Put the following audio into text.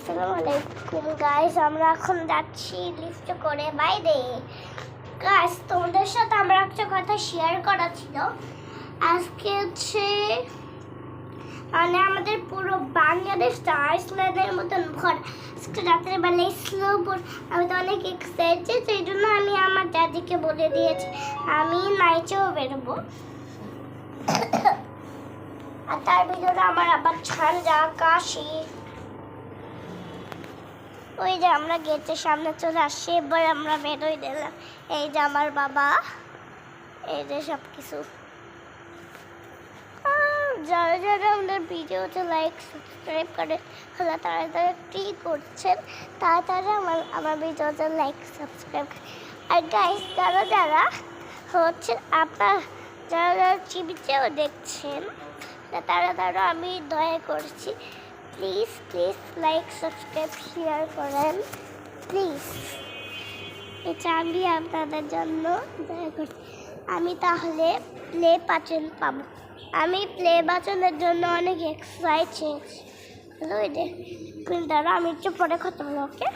আসসালামু আলাইকুম গাইস, আমরা এখন যাচ্ছি লিফটে করে বাইরে। গাইস, তোমাদের সাথে আমার একটা কথা শেয়ার করা ছিল। আজকে হচ্ছে আমাদের পুরো বাংলাদেশ আইসল্যান্ডের মতন ভর। আজকে রাতের বেলায় স্নোবোর্ড, আমি তো অনেক এক্সাইটেড। সেই জন্য আমি আমার দাদিকে বলে দিয়েছি আমি নাইটেও বেরোবো। আর তার ভিতরে আমার আবার ঠান্ডা কাশি। ওই যে আমরা গেটের সামনে চলে আসছি, এবার আমরা বেরোই দিলাম। এই যে আমার বাবা, এই যে সব কিছু। যারা যারা আমাদের ভিডিওতে লাইক সাবস্ক্রাইব করে তারা তারা কি করছেন, তারা আমার ভিডিওতে লাইক সাবস্ক্রাইব করে। আর গাইস, যারা যারা হচ্ছে আপনার যারা যারা টিভিতেও দেখছেন তারা আমি দয়া করছি, please please like subscribe share করেন প্লিজ। এটা আমি আপনাদের জন্য দয়া করছি। আমি তাহলে প্লে বাটন পাবো। আমি প্লে বাটনের জন্য অনেক এক্সাইটেড। কিন্তু আমি একটু পরে কথা বলবো, ওকে।